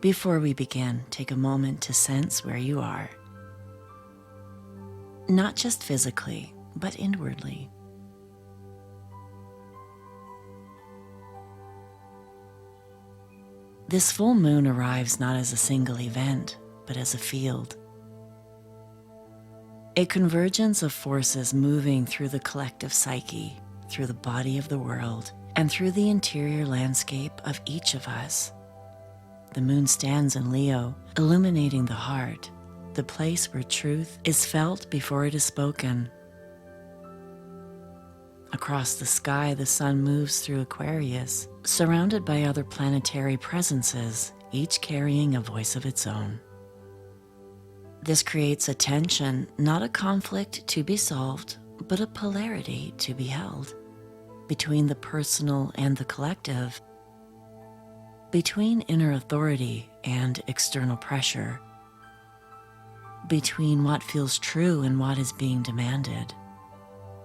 Before we begin, take a moment to sense where you are. Not just physically, but inwardly. This full moon arrives not as a single event, but as a field. A convergence of forces moving through the collective psyche, through the body of the world, and through the interior landscape of each of us. The moon stands in Leo, illuminating the heart, the place where truth is felt before it is spoken. Across the sky, the sun moves through Aquarius, surrounded by other planetary presences, each carrying a voice of its own. This creates a tension, not a conflict to be solved, but a polarity to be held, between the personal and the collective, between inner authority and external pressure, between what feels true and what is being demanded.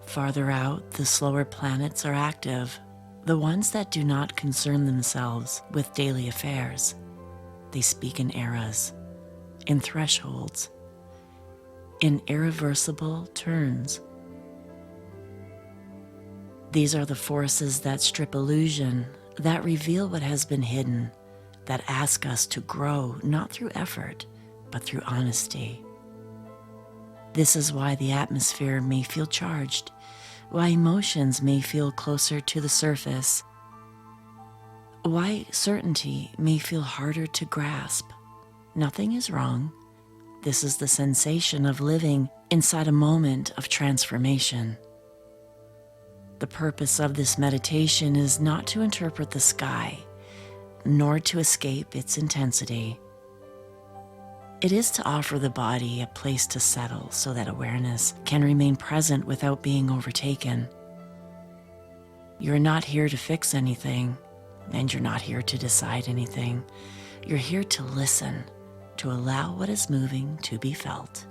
Farther out, the slower planets are active, the ones that do not concern themselves with daily affairs. They speak in eras, in thresholds, in irreversible turns. These are the forces that strip illusion, that reveal what has been hidden, that ask us to grow not through effort, but through honesty. This is why the atmosphere may feel charged, why emotions may feel closer to the surface, why certainty may feel harder to grasp. Nothing is wrong. This is the sensation of living inside a moment of transformation. The purpose of this meditation is not to interpret the sky, nor to escape its intensity. It is to offer the body a place to settle so that awareness can remain present without being overtaken. You're not here to fix anything, and you're not here to decide anything. You're here to listen, to allow what is moving to be felt,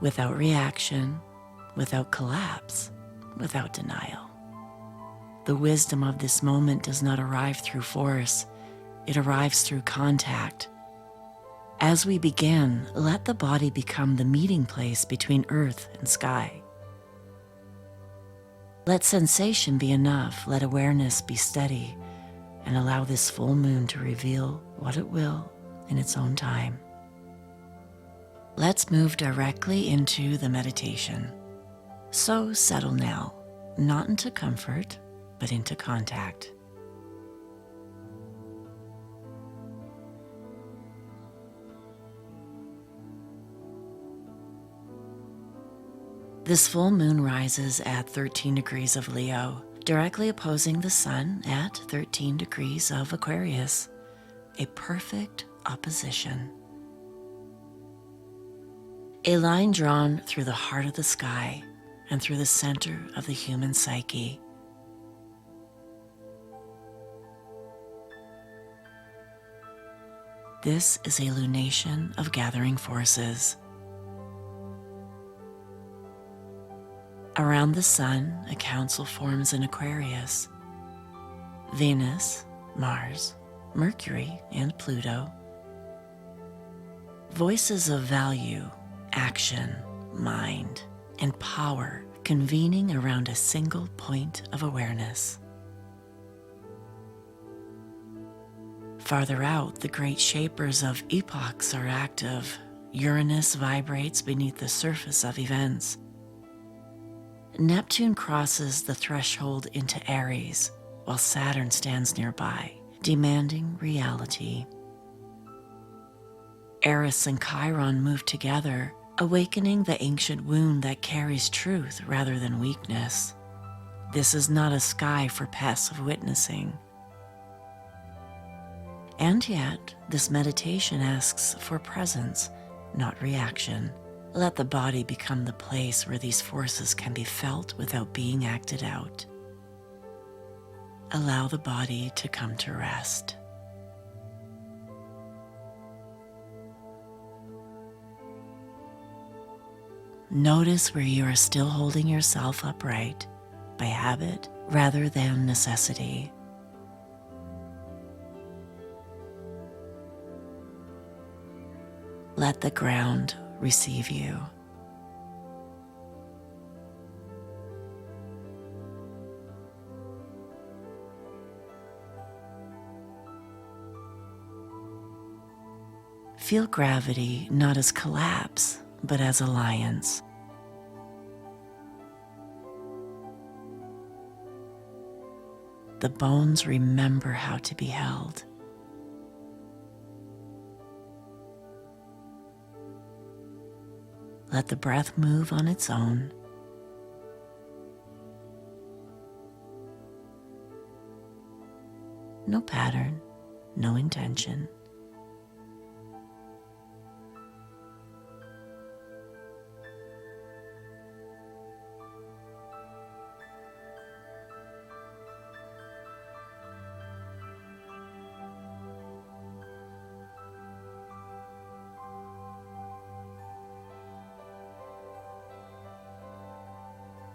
without reaction, without collapse, without denial. The wisdom of this moment does not arrive through force, it arrives through contact. As we begin, let the body become the meeting place between earth and sky. Let sensation be enough, let awareness be steady, and allow this full moon to reveal what it will in its own time. Let's move directly into the meditation. So settle now, not into comfort, but into contact. This full moon rises at 13 degrees of Leo, directly opposing the sun at 13 degrees of Aquarius, a perfect opposition. A line drawn through the heart of the sky and through the center of the human psyche. This is a lunation of gathering forces. Around the sun, a council forms in Aquarius. Venus, Mars, Mercury, and Pluto. Voices of value, action, mind, and power convening around a single point of awareness. Farther out, the great shapers of epochs are active. Uranus vibrates beneath the surface of events. Neptune crosses the threshold into Aries, while Saturn stands nearby, demanding reality. Eris and Chiron move together, awakening the ancient wound that carries truth rather than weakness. This is not a sky for passive witnessing. And yet, this meditation asks for presence, not reaction. Let the body become the place where these forces can be felt without being acted out. Allow the body to come to rest. Notice where you are still holding yourself upright by habit rather than necessity. Let the ground receive you. Feel gravity not as collapse, but as alliance. The bones remember how to be held. Let the breath move on its own. No pattern, no intention.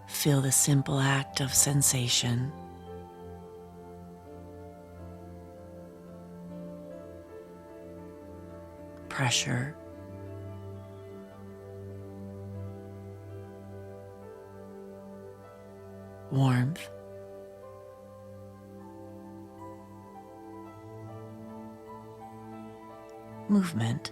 Feel the simple act of sensation. Pressure. Warmth. Movement.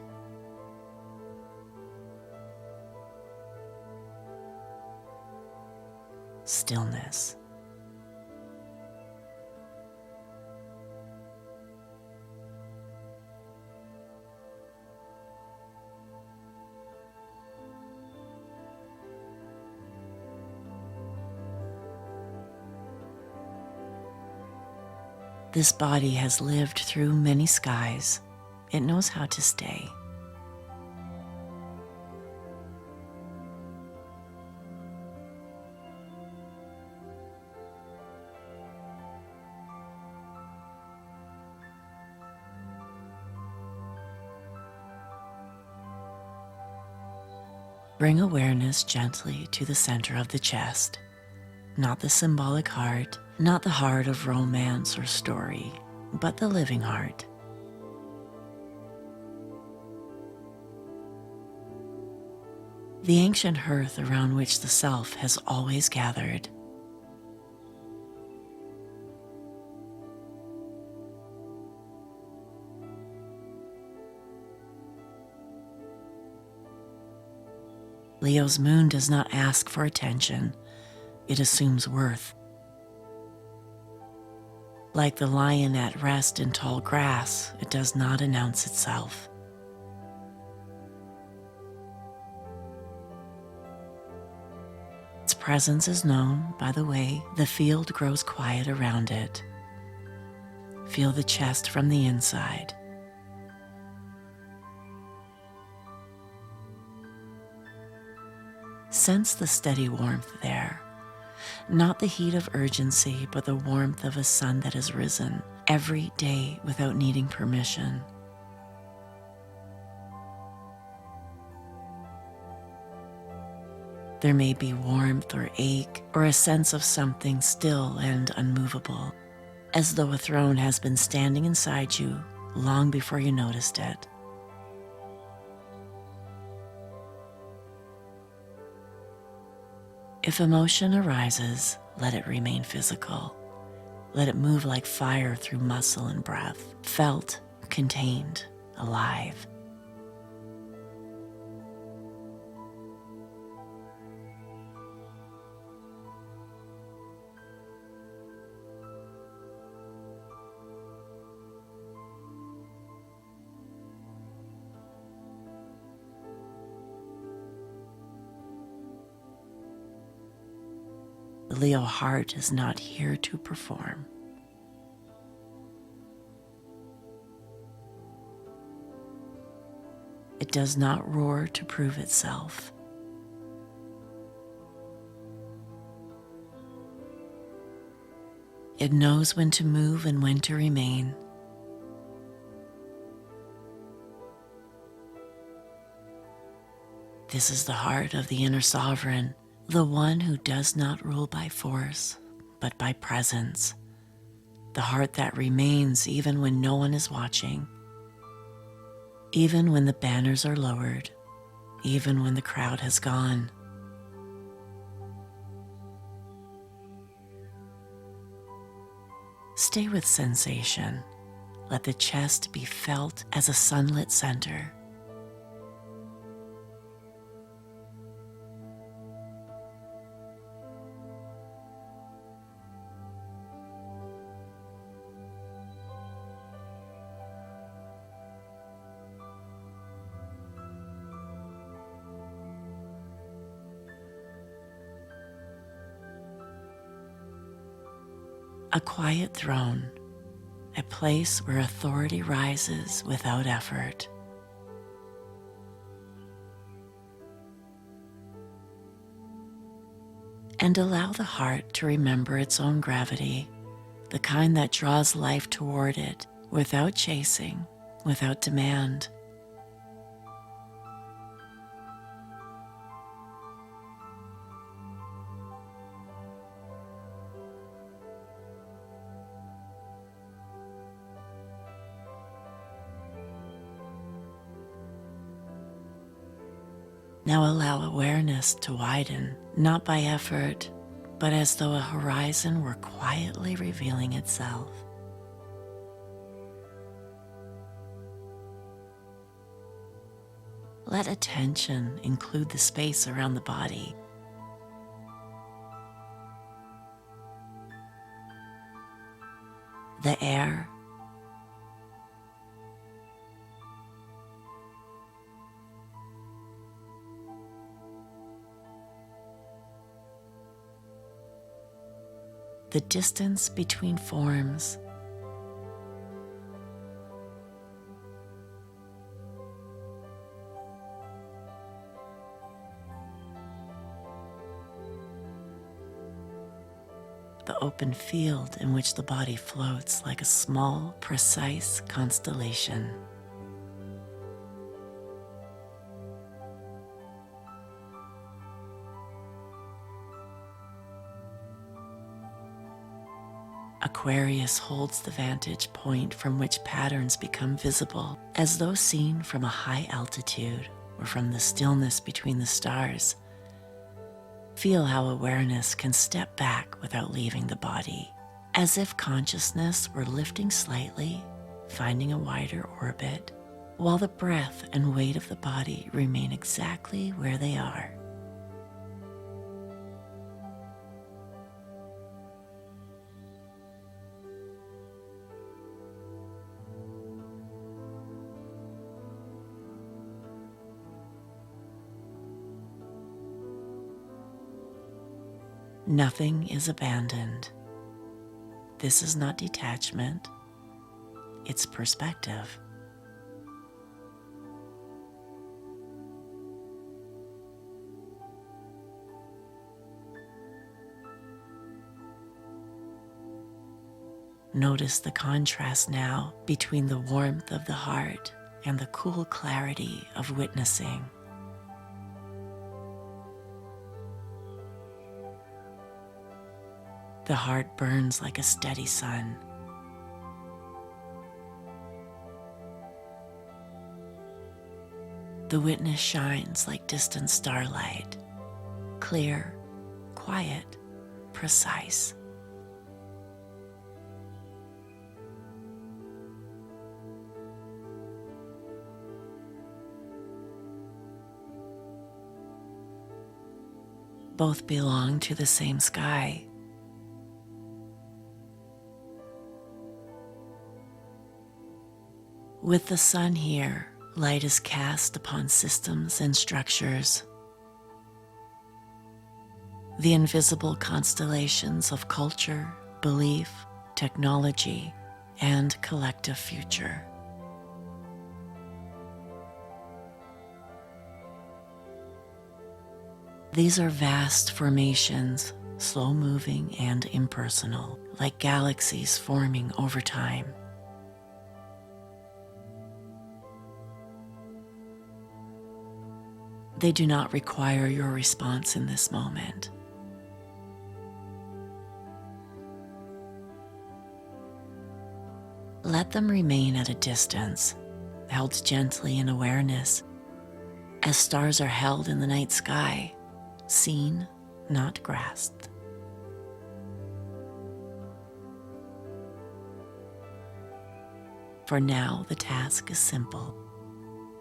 Stillness. This body has lived through many skies. It knows how to stay. Bring awareness gently to the center of the chest, not the symbolic heart, not the heart of romance or story, but the living heart. The ancient hearth around which the self has always gathered. Leo's moon does not ask for attention, it assumes worth. Like the lion at rest in tall grass, it does not announce itself. Its presence is known by the way the field grows quiet around it. Feel the chest from the inside. Sense the steady warmth there, not the heat of urgency, but the warmth of a sun that has risen every day without needing permission. There may be warmth or ache or a sense of something still and unmovable, as though a throne has been standing inside you long before you noticed it. If emotion arises, let it remain physical. Let it move like fire through muscle and breath, felt, contained, alive. The Leo heart is not here to perform. It does not roar to prove itself. It knows when to move and when to remain. This is the heart of the inner sovereign, the one who does not rule by force, but by presence. The heart that remains even when no one is watching. even when the banners are lowered, even when the crowd has gone. Stay with sensation. Let the chest be felt as a sunlit center. A quiet throne, a place where authority rises without effort. And allow the heart to remember its own gravity, the kind that draws life toward it without chasing, without demand. Now allow awareness to widen, not by effort, but as though a horizon were quietly revealing itself. Let attention include the space around the body. The air, the distance between forms, the open field in which the body floats like a small, precise constellation. Aquarius holds the vantage point from which patterns become visible, as though seen from a high altitude or from the stillness between the stars. Feel how awareness can step back without leaving the body, as if consciousness were lifting slightly, finding a wider orbit, while the breath and weight of the body remain exactly where they are. Nothing is abandoned. This is not detachment, it's perspective. Notice the contrast now between the warmth of the heart and the cool clarity of witnessing. The heart burns like a steady sun. The witness shines like distant starlight, clear, quiet, precise. Both belong to the same sky. With the sun here, light is cast upon systems and structures. The invisible constellations of culture, belief, technology, and collective future. These are vast formations, slow-moving and impersonal, like galaxies forming over time. They do not require your response in this moment. Let them remain at a distance, held gently in awareness, as stars are held in the night sky, seen, not grasped. For now, the task is simple: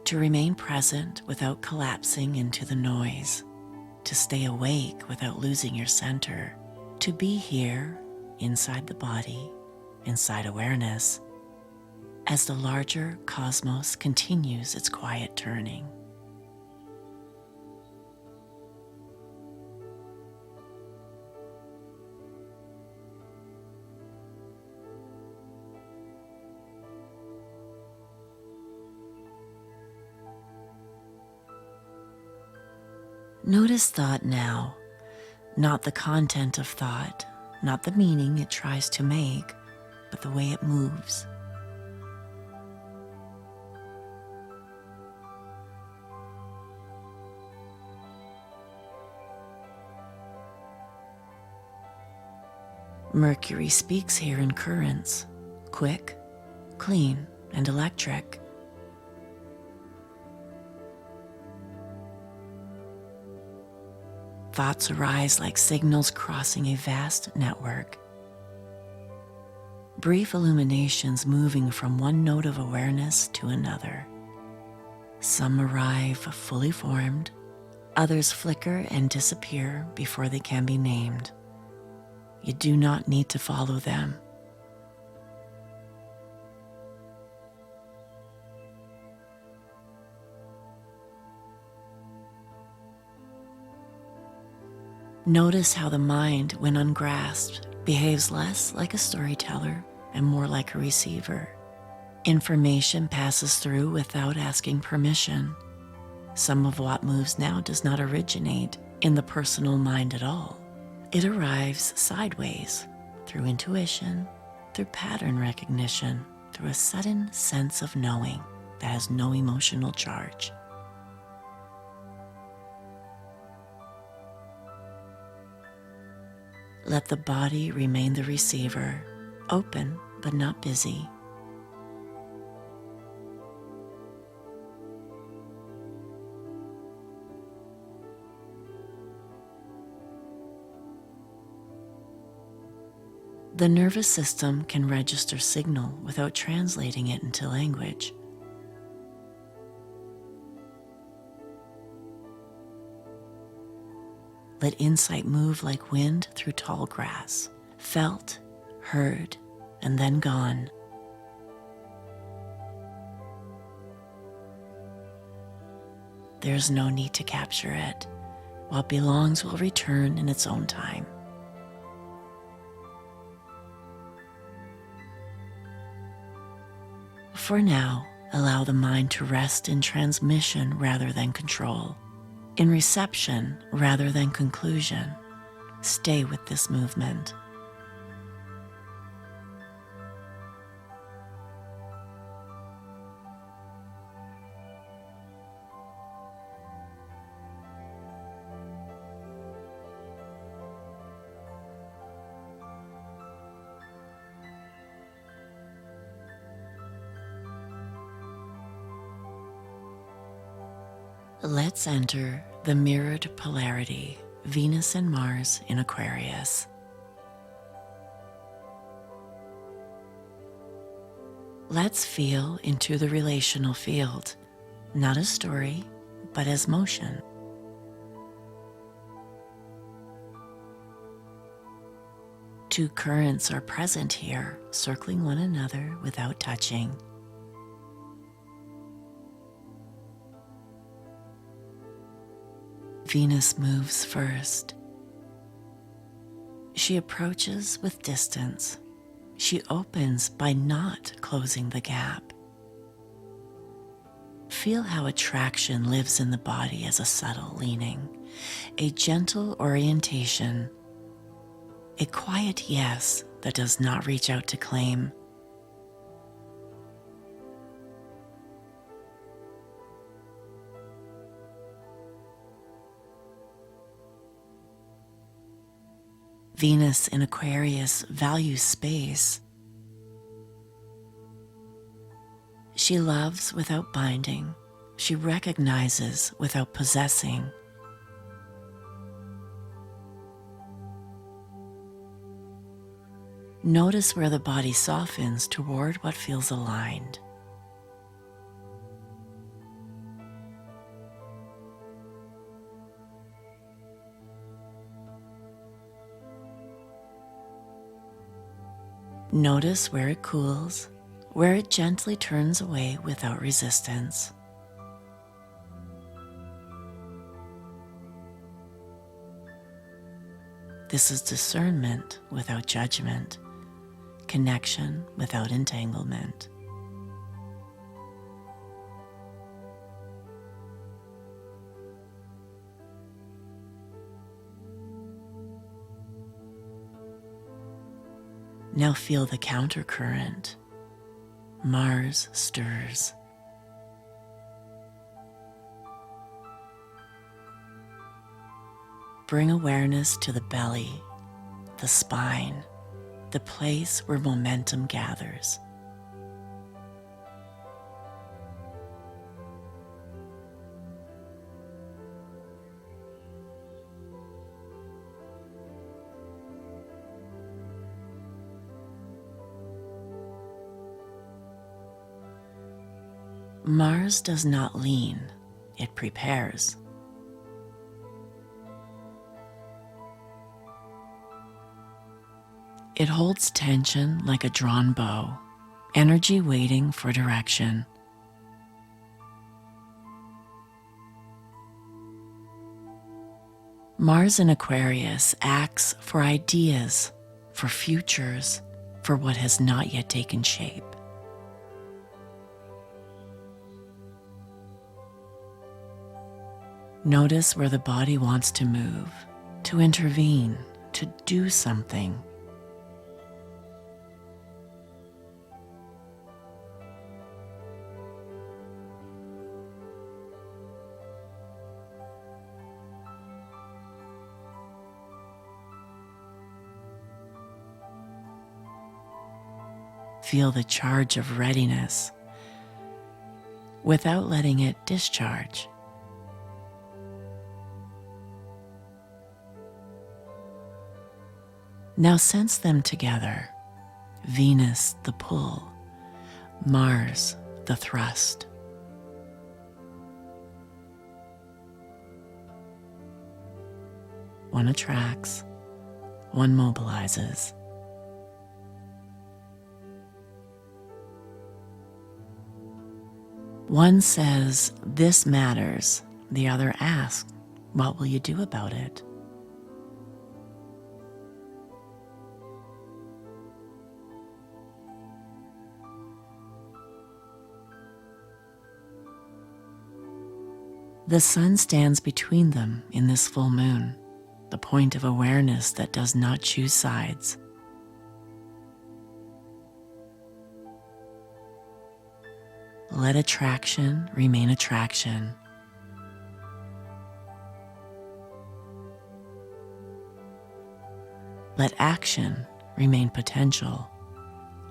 to remain present without collapsing into the noise, to stay awake without losing your center, to be here, inside the body, inside awareness, as the larger cosmos continues its quiet turning. Notice thought now, not the content of thought, not the meaning it tries to make, but the way it moves. Mercury speaks here in currents, quick, clean, and electric. Thoughts arise like signals crossing a vast network. Brief illuminations moving from one node of awareness to another. Some arrive fully formed, others flicker and disappear before they can be named. You do not need to follow them. Notice how the mind, when ungrasped, behaves less like a storyteller and more like a receiver. Information passes through without asking permission. Some of what moves now does not originate in the personal mind at all. It arrives sideways, through intuition, through pattern recognition, through a sudden sense of knowing that has no emotional charge. Let the body remain the receiver, open but not busy. The nervous system can register signal without translating it into language. Let insight move like wind through tall grass, felt, heard, and then gone. There's no need to capture it. What belongs will return in its own time. For now, allow the mind to rest in transmission rather than control, in reception rather than conclusion. Stay with this movement. Let's enter the mirrored polarity, Venus and Mars in Aquarius. Let's feel into the relational field, not as story, but as motion. Two currents are present here, circling one another without touching. Venus moves first. She approaches with distance. She opens by not closing the gap. Feel how attraction lives in the body as a subtle leaning, a gentle orientation, a quiet yes that does not reach out to claim. Venus in Aquarius values space. She loves without binding. She recognizes without possessing. Notice where the body softens toward what feels aligned. Notice where it cools, where it gently turns away without resistance. This is discernment without judgment, connection without entanglement. Now feel the countercurrent. Mars stirs. Bring awareness to the belly, the spine, the place where momentum gathers. Mars does not lean, it prepares. It holds tension like a drawn bow, energy waiting for direction. Mars in Aquarius acts for ideas, for futures, for what has not yet taken shape. Notice where the body wants to move, to intervene, to do something. Feel the charge of readiness without letting it discharge. Now sense them together. Venus, the pull. Mars, the thrust. One attracts, one mobilizes. One says, "This matters." The other asks, "What will you do about it?" The sun stands between them in this full moon, the point of awareness that does not choose sides. Let attraction remain attraction. Let action remain potential.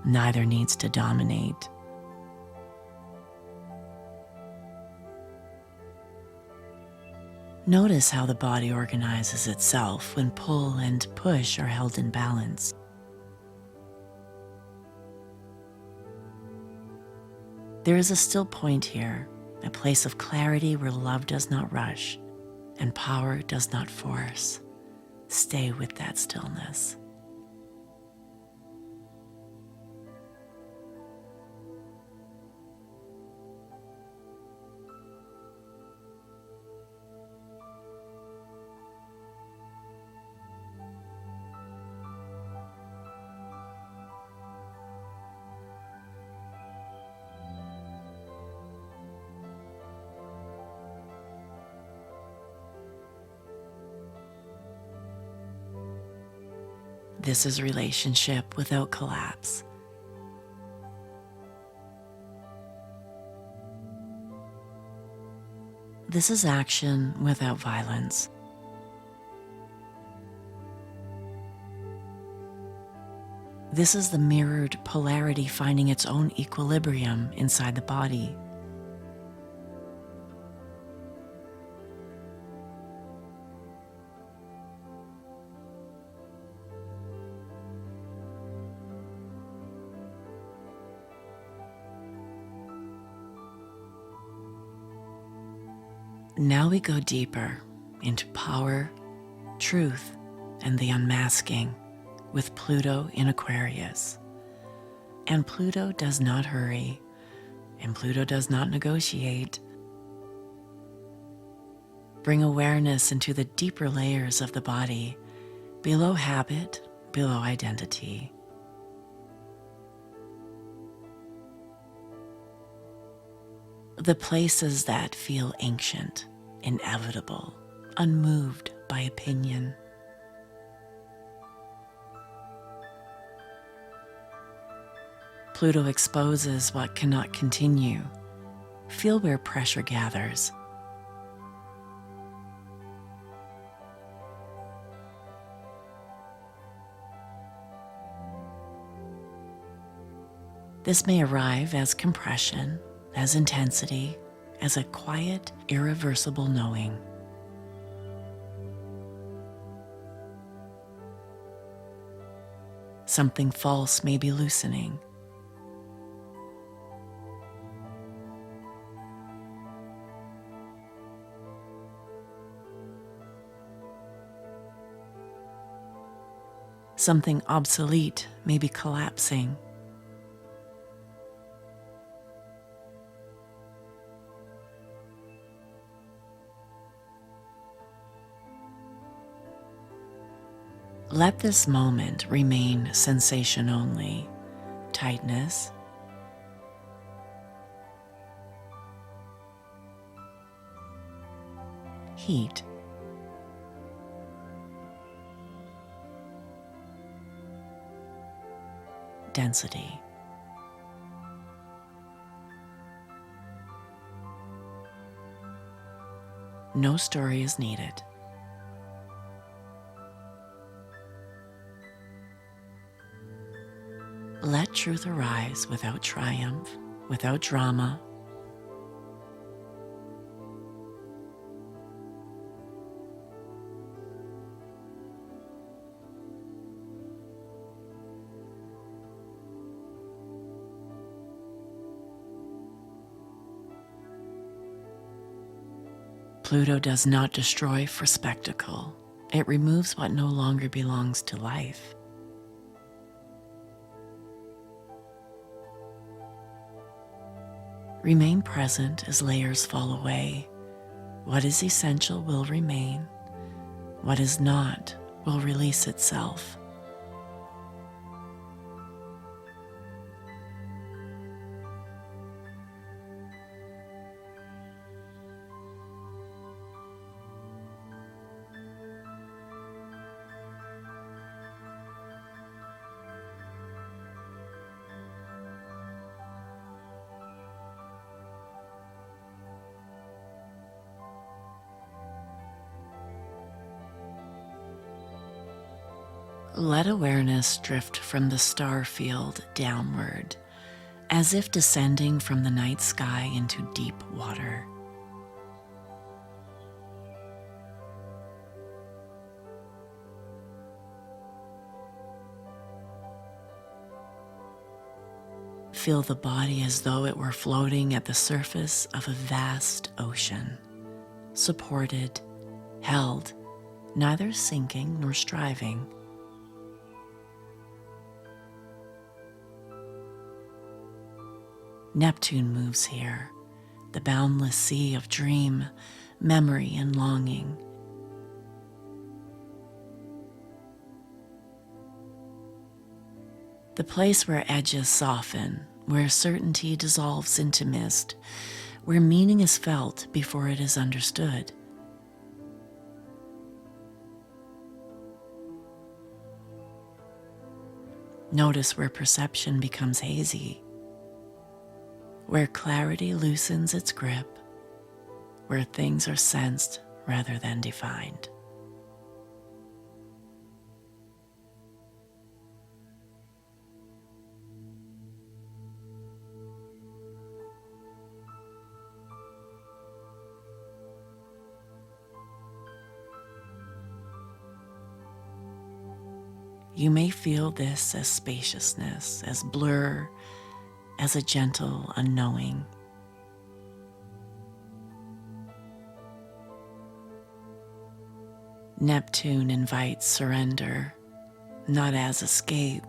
Neither needs to dominate. Notice how the body organizes itself when pull and push are held in balance. There is a still point here, a place of clarity where love does not rush and power does not force. Stay with that stillness. This is relationship without collapse. This is action without violence. This is the mirrored polarity finding its own equilibrium inside the body. Now we go deeper into power, truth, and the unmasking with Pluto in Aquarius. And Pluto does not hurry, and Pluto does not negotiate. Bring awareness into the deeper layers of the body, below habit, below identity. The places that feel ancient, inevitable, unmoved by opinion. Pluto exposes what cannot continue. Feel where pressure gathers. This may arrive as compression, as intensity, as a quiet, irreversible knowing. Something false may be loosening. Something obsolete may be collapsing. Let this moment remain sensation only, tightness, heat, density. No story is needed. Let truth arise without triumph, without drama. Pluto does not destroy for spectacle. It removes what no longer belongs to life. Remain present as layers fall away. What is essential will remain. What is not will release itself. Let awareness drift from the star field downward, as if descending from the night sky into deep water. Feel the body as though it were floating at the surface of a vast ocean, supported, held, neither sinking nor striving. Neptune moves here, the boundless sea of dream, memory, and longing. The place where edges soften, where certainty dissolves into mist, where meaning is felt before it is understood. Notice where perception becomes hazy, where clarity loosens its grip, where things are sensed rather than defined. You may feel this as spaciousness, as blur, as a gentle unknowing. Neptune invites surrender, not as escape,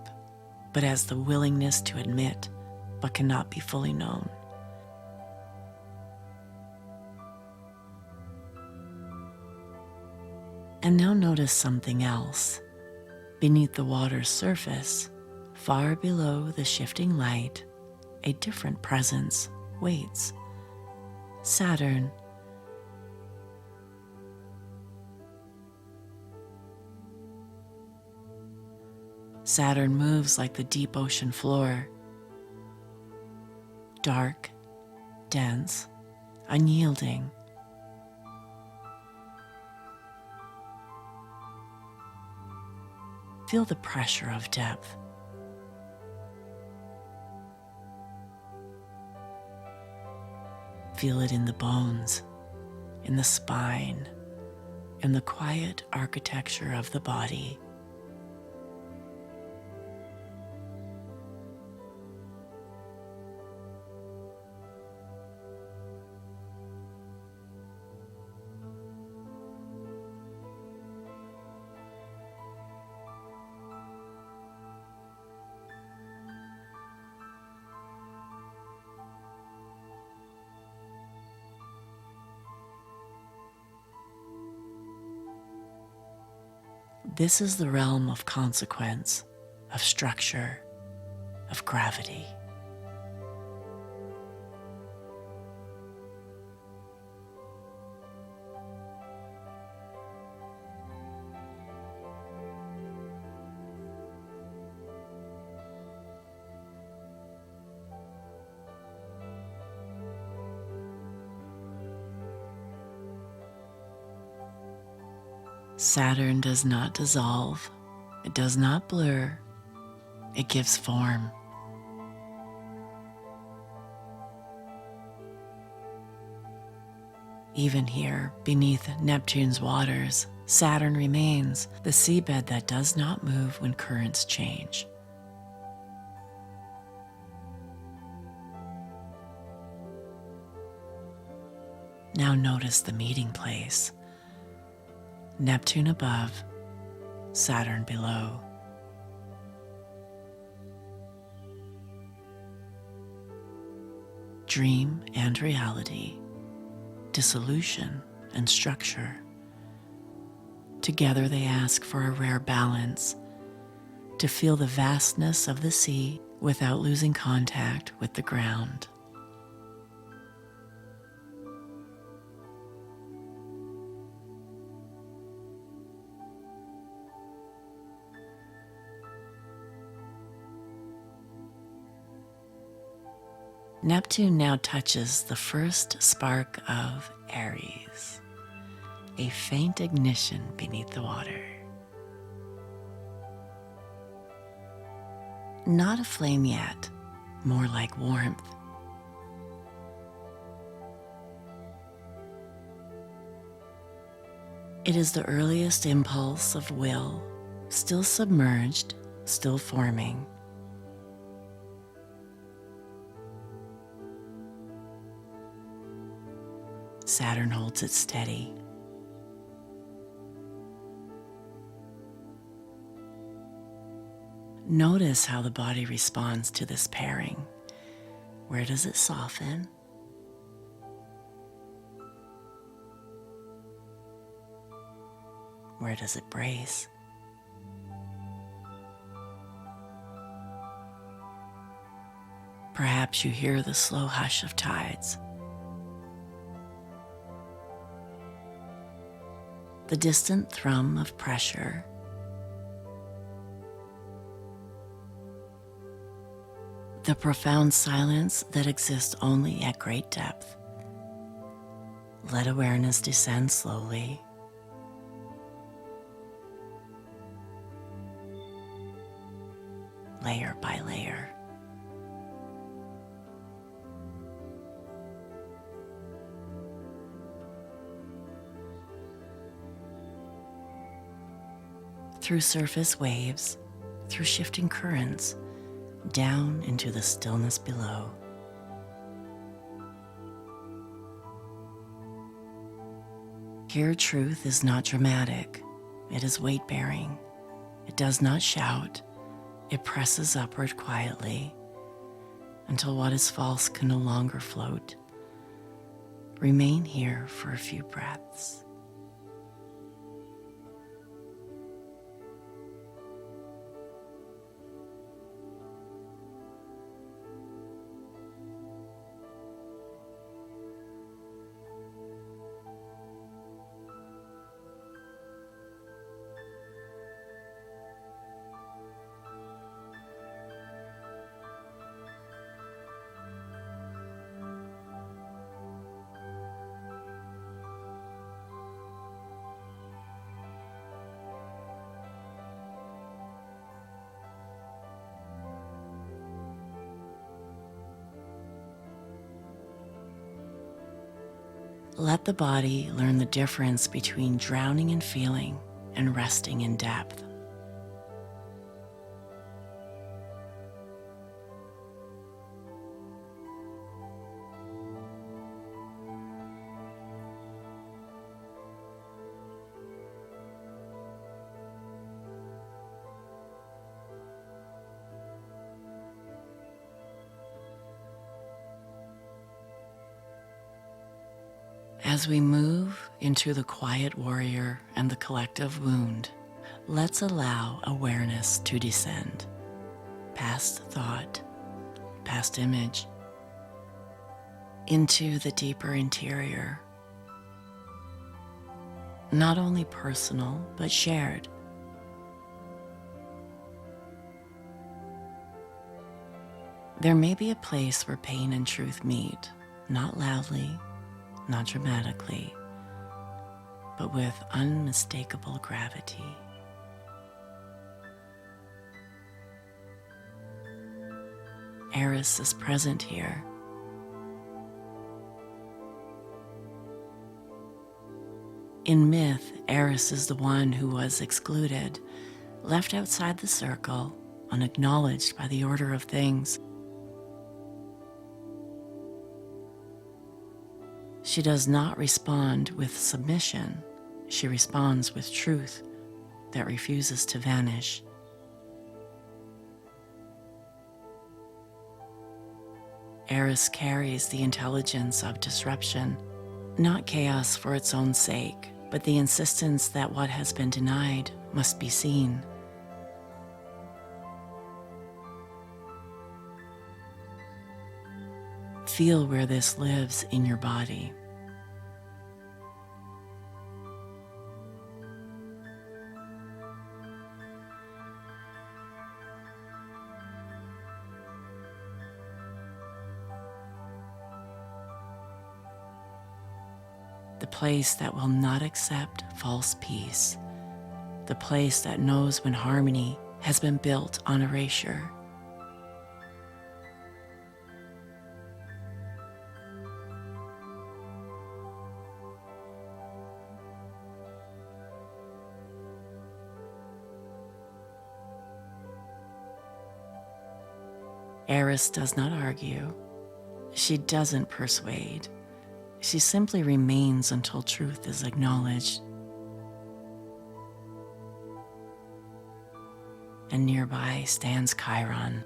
but as the willingness to admit what cannot be fully known. And now notice something else. Beneath the water's surface, far below the shifting light, a different presence waits. Saturn. Saturn moves like the deep ocean floor. Dark, dense, unyielding. Feel the pressure of depth. Feel it in the bones, in the spine, in the quiet architecture of the body. This is the realm of consequence, of structure, of gravity. Saturn does not dissolve, it does not blur, it gives form. Even here, beneath Neptune's waters, Saturn remains, the seabed that does not move when currents change. Now notice the meeting place. Neptune above, Saturn below. Dream and reality, dissolution and structure. Together they ask for a rare balance, to feel the vastness of the sea without losing contact with the ground. Neptune now touches the first spark of Aries, a faint ignition beneath the water. Not a flame yet, more like warmth. It is the earliest impulse of will, still submerged, still forming. Saturn holds it steady. Notice how the body responds to this pairing. Where does it soften? Where does it brace? Perhaps you hear the slow hush of tides. The distant thrum of pressure. The profound silence that exists only at great depth. Let awareness descend slowly. Layer by layer. Through surface waves, through shifting currents, down into the stillness below. Here, truth is not dramatic, it is weight-bearing. It does not shout, it presses upward quietly until what is false can no longer float. Remain here for a few breaths. Let the body learn the difference between drowning in feeling and resting in depth. As we move into the quiet warrior and the collective wound, let's allow awareness to descend, past thought, past image, into the deeper interior, not only personal, but shared. There may be a place where pain and truth meet, not loudly, not dramatically, but with unmistakable gravity. Eris is present here. In myth, Eris is the one who was excluded, left outside the circle, unacknowledged by the order of things. She does not respond with submission. She responds with truth that refuses to vanish. Eris carries the intelligence of disruption, not chaos for its own sake, but the insistence that what has been denied must be seen. Feel where this lives in your body. The place that will not accept false peace. The place that knows when harmony has been built on erasure. Eris does not argue. She doesn't persuade. She simply remains until truth is acknowledged. And nearby stands Chiron.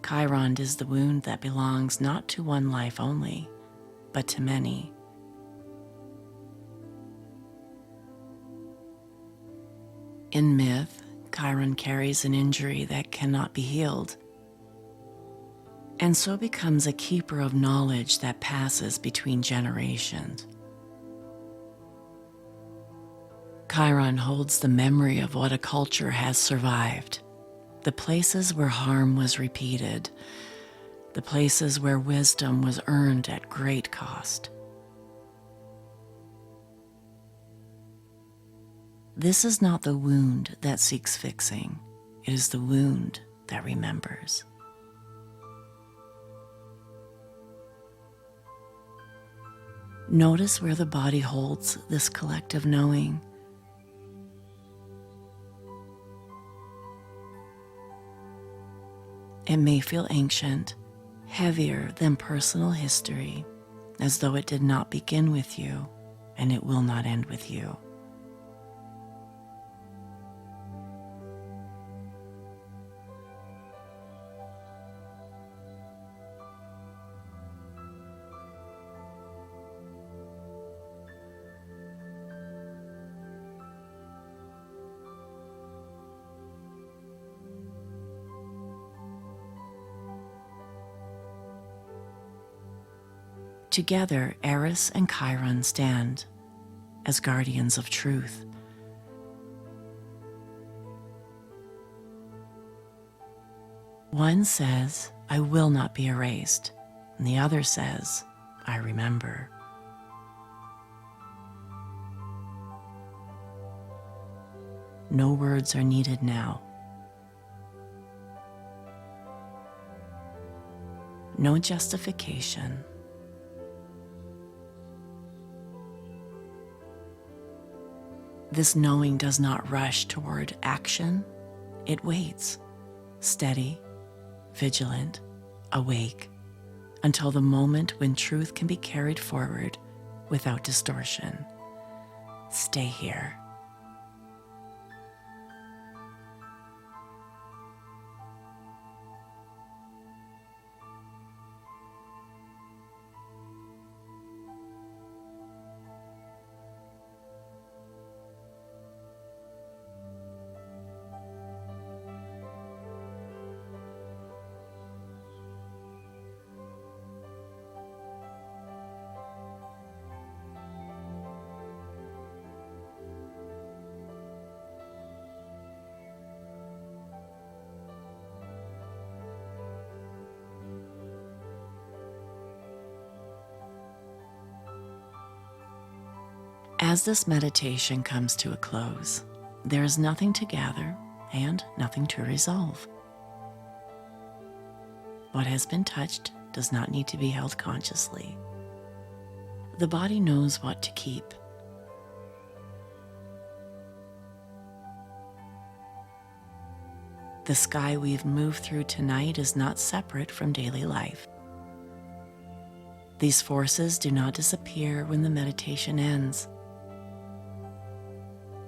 Chiron is the wound that belongs not to one life only, but to many. In myth, Chiron carries an injury that cannot be healed, and so becomes a keeper of knowledge that passes between generations. Chiron holds the memory of what a culture has survived, the places where harm was repeated, the places where wisdom was earned at great cost. This is not the wound that seeks fixing, it is the wound that remembers. Notice where the body holds this collective knowing. It may feel ancient, heavier than personal history, as though it did not begin with you and it will not end with you. Together, Eris and Chiron stand as guardians of truth. One says, "I will not be erased," and the other says, "I remember." No words are needed now. No justification. This knowing does not rush toward action. It waits, steady, vigilant, awake, until the moment when truth can be carried forward without distortion. Stay here. As this meditation comes to a close, there is nothing to gather and nothing to resolve. What has been touched does not need to be held consciously. The body knows what to keep. The sky we've moved through tonight is not separate from daily life. These forces do not disappear when the meditation ends.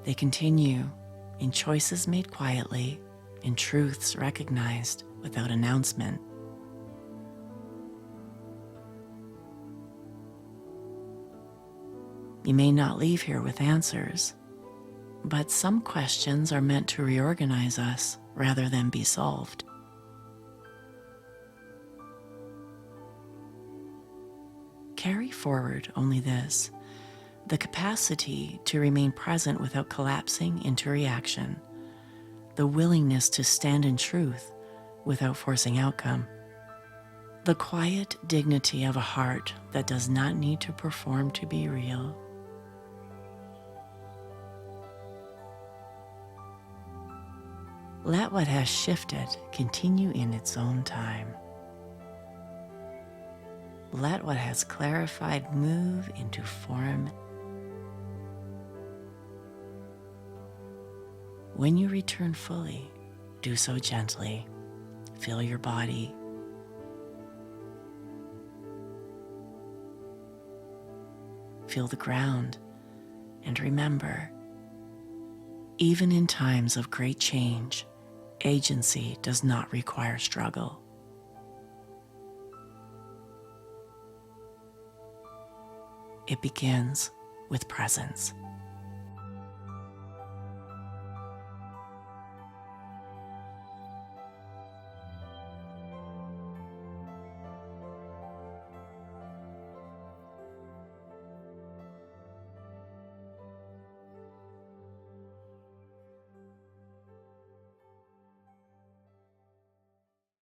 They continue in choices made quietly, in truths recognized without announcement. You may not leave here with answers, but some questions are meant to reorganize us rather than be solved. Carry forward only this: the capacity to remain present without collapsing into reaction, the willingness to stand in truth without forcing outcome, the quiet dignity of a heart that does not need to perform to be real. Let what has shifted continue in its own time. Let what has clarified move into form. When you return fully, do so gently. Feel your body. Feel the ground, and remember, even in times of great change, agency does not require struggle. It begins with presence.